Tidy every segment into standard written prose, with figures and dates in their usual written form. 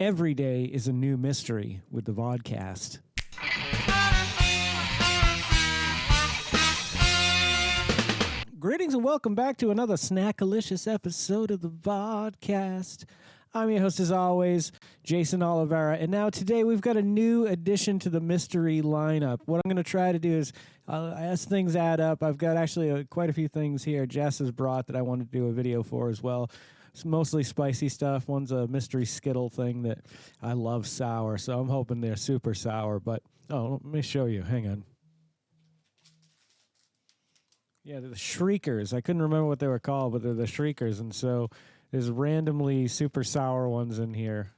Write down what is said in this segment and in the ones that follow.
Every day is a new mystery with the Vodkast. Greetings and welcome back to another snackalicious episode of the Vodkast. I'm your host, as always, Jason Oliveira, and now today we've got a new addition to the mystery lineup. What I'm going to try to do is, as things add up, I've got actually quite a few things here Jess has brought that I wanted to do a video for as well. It's mostly spicy stuff. One's a mystery Skittle thing that I love sour, so I'm hoping they're super sour. But, let me show you. Hang on. Yeah, they're the Shriekers. I couldn't remember what they were called, but they're the Shriekers. And so there's randomly super sour ones in here.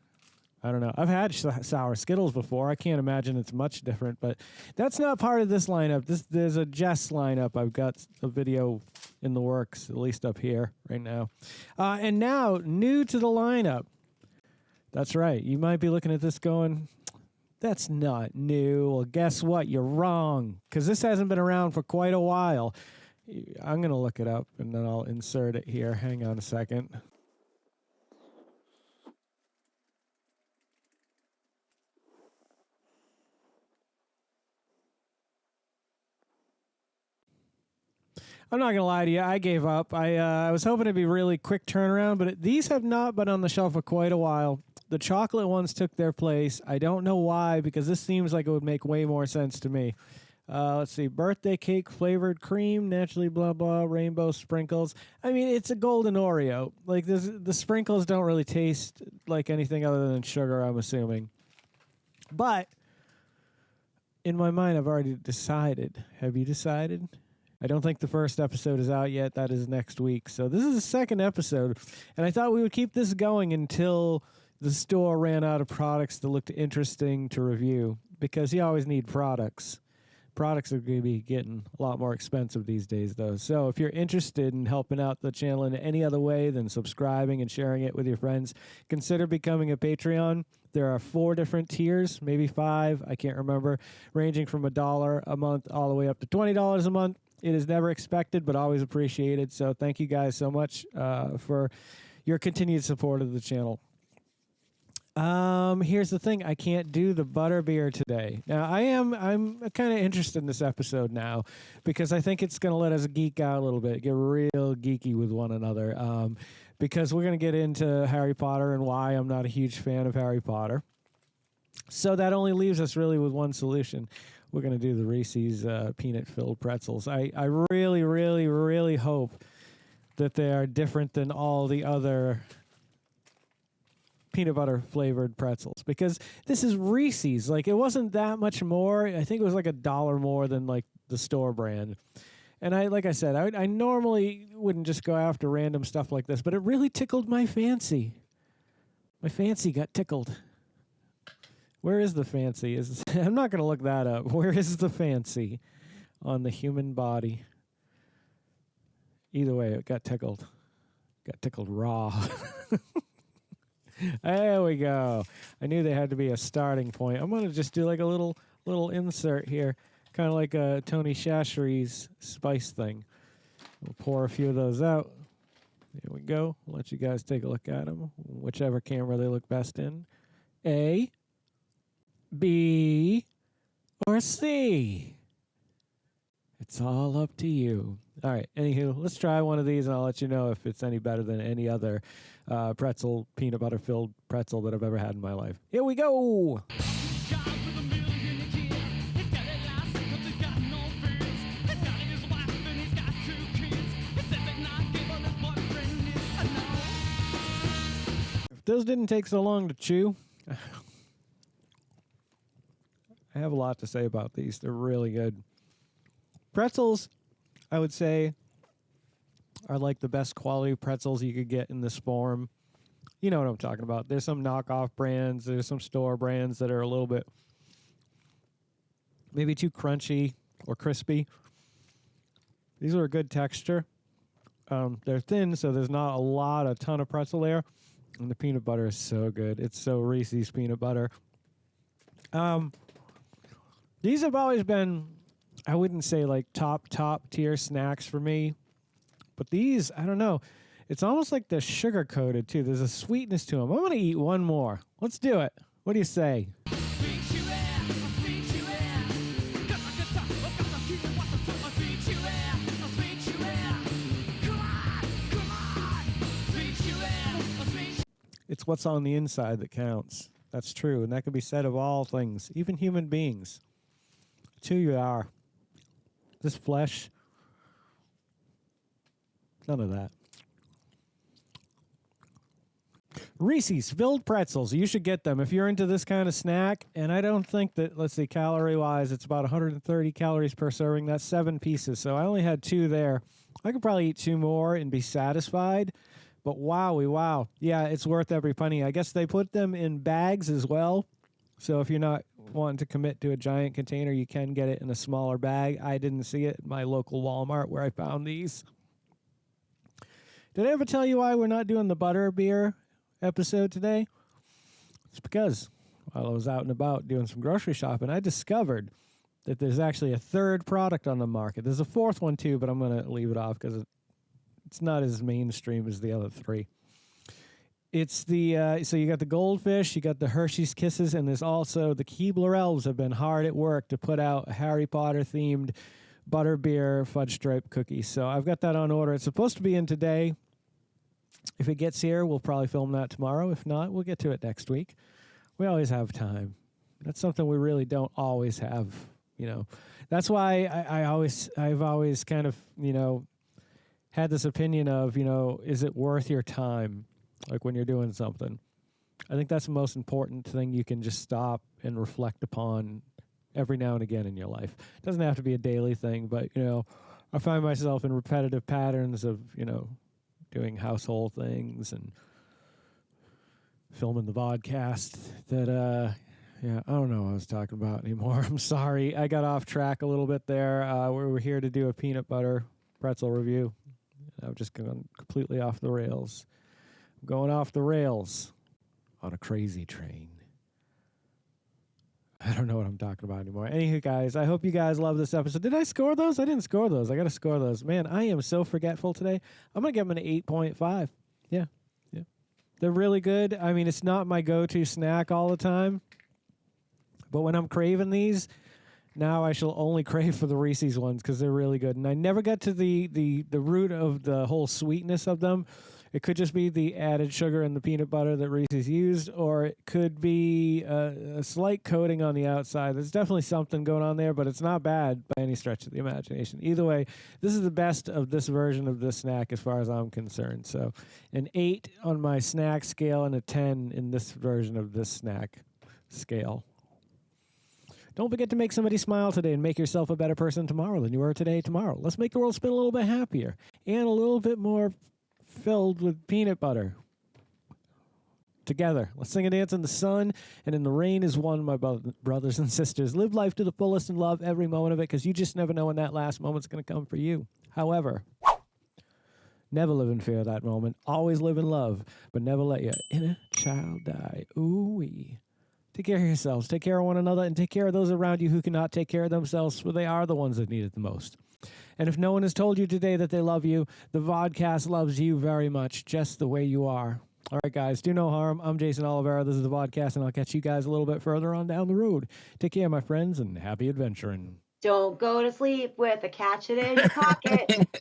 I don't know. I've had sour Skittles before. I can't imagine it's much different, but that's not part of this lineup. There's a Jess lineup. I've got a video in the works, at least up here right now. And now, new to the lineup. That's right. You might be looking at this going, that's not new. Well, guess what? You're wrong, because this hasn't been around for quite a while. I'm going to look it up, and then I'll insert it here. Hang on a second. I'm not going to lie to you. I gave up. I was hoping it'd be really quick turnaround, but these have not been on the shelf for quite a while. The chocolate ones took their place. I don't know why, because this seems like it would make way more sense to me. Let's see. Birthday cake flavored cream, naturally blah, blah, rainbow sprinkles. I mean, it's a golden Oreo. Like, the sprinkles don't really taste like anything other than sugar, I'm assuming. But in my mind, I've already decided. Have you decided? I don't think the first episode is out yet. That is next week. So this is the second episode. And I thought we would keep this going until the store ran out of products that looked interesting to review. Because you always need products. Products are going to be getting a lot more expensive these days, though. So if you're interested in helping out the channel in any other way than subscribing and sharing it with your friends, consider becoming a Patreon. There are 4 different tiers, maybe 5, I can't remember, ranging from $1 a month all the way up to $20 a month. It is never expected, but always appreciated. So thank you guys so much for your continued support of the channel. Here's the thing. I can't do the butterbeer today. Now, I'm kind of interested in this episode now because I think it's going to let us geek out a little bit, get real geeky with one another. Because we're going to get into Harry Potter and why I'm not a huge fan of Harry Potter. So that only leaves us really with one solution. We're going to do the Reese's peanut-filled pretzels. I really, really, really hope that they are different than all the other peanut butter flavored pretzels, because this is Reese's. Like, it wasn't that much more. I think it was like $1 more than like the store brand. And like I said, I normally wouldn't just go after random stuff like this, but it really tickled my fancy. My fancy got tickled. Where is the fancy? I'm not going to look that up. Where is the fancy on the human body? Either way, it got tickled. Got tickled raw. There we go. I knew there had to be a starting point. I'm going to just do like a little insert here, kind of like a Tony Chachere's spice thing. We'll pour a few of those out. There we go. I'll let you guys take a look at them, whichever camera they look best in. A, B, or C. It's all up to you. All right, anywho, let's try one of these, and I'll let you know if it's any better than any other pretzel, peanut butter-filled pretzel that I've ever had in my life. Here we go! If those didn't take so long to chew, I have a lot to say about these. They're really good. Pretzels, I would say, are like the best quality pretzels you could get in this form. You know what I'm talking about. There's some knockoff brands. There's some store brands that are a little bit maybe too crunchy or crispy. These are a good texture. They're thin, so there's not a ton of pretzel there. And the peanut butter is so good. It's so Reese's peanut butter. These have always been, I wouldn't say like top tier snacks for me. But these, I don't know. It's almost like they're sugar coated too. There's a sweetness to them. I'm going to eat one more. Let's do it. What do you say? It's what's on the inside that counts. That's true, and that can be said of all things, even human beings. It's who you are. This flesh, none of that. Reese's filled pretzels. You should get them if you're into this kind of snack. And I don't think that, let's see, calorie-wise, it's about 130 calories per serving. That's 7 pieces. So I only had 2 there. I could probably eat 2 more and be satisfied. But wowie, wow. Yeah, it's worth every penny. I guess they put them in bags as well. So if you're not wanting to commit to a giant container, you can get it in a smaller bag. I didn't see it at my local Walmart where I found these. Did I ever tell you why we're not doing the butter beer episode today? It's because while I was out and about doing some grocery shopping, I discovered that there's actually a 3rd product on the market. There's a 4th one too, but I'm going to leave it off because it's not as mainstream as the other 3. It's the, so you got the Goldfish, you got the Hershey's Kisses, and there's also the Keebler Elves have been hard at work to put out Harry Potter-themed butterbeer fudge stripe cookies. So I've got that on order. It's supposed to be in today. If it gets here, we'll probably film that tomorrow. If not, we'll get to it next week. We always have time. That's something we really don't always have, you know. That's why I've always kind of, you know, had this opinion of, you know, is it worth your time, like when you're doing something? I think that's the most important thing you can just stop and reflect upon every now and again in your life. It doesn't have to be a daily thing, but, you know, I find myself in repetitive patterns of, you know, doing household things and filming the vodcast that, yeah, I don't know what I was talking about anymore. I'm sorry. I got off track a little bit there. We were here to do a peanut butter pretzel review. I've just gone completely off the rails. I'm going off the rails on a crazy train. I don't know what I'm talking about anymore. Anywho, guys, I hope you guys love this episode. Did I score those? I didn't score those. I got to score those. Man, I am so forgetful today. I'm going to give them an 8.5. Yeah. They're really good. I mean, it's not my go-to snack all the time. But when I'm craving these, now I shall only crave for the Reese's ones because they're really good. And I never got to the root of the whole sweetness of them. It could just be the added sugar and the peanut butter that Reese's used, or it could be a slight coating on the outside. There's definitely something going on there, but it's not bad by any stretch of the imagination. Either way, this is the best of this version of this snack as far as I'm concerned. So an 8 on my snack scale and a 10 in this version of this snack scale. Don't forget to make somebody smile today and make yourself a better person tomorrow than you were today tomorrow. Let's make the world spin a little bit happier and a little bit more filled with peanut butter. Together, let's sing and dance in the sun and in the rain is one, my brothers and sisters. Live life to the fullest and love every moment of it because you just never know when that last moment's going to come for you. However, never live in fear of that moment. Always live in love, but never let your inner child die. Ooh-wee. Take care of yourselves, take care of one another, and take care of those around you who cannot take care of themselves, for they are the ones that need it the most. And if no one has told you today that they love you, the Vodkast loves you very much, just the way you are. All right, guys, do no harm. I'm Geycen Oliveira. This is the Vodkast, and I'll catch you guys a little bit further on down the road. Take care, my friends, and happy adventuring. Don't go to sleep with a catch it in your pocket.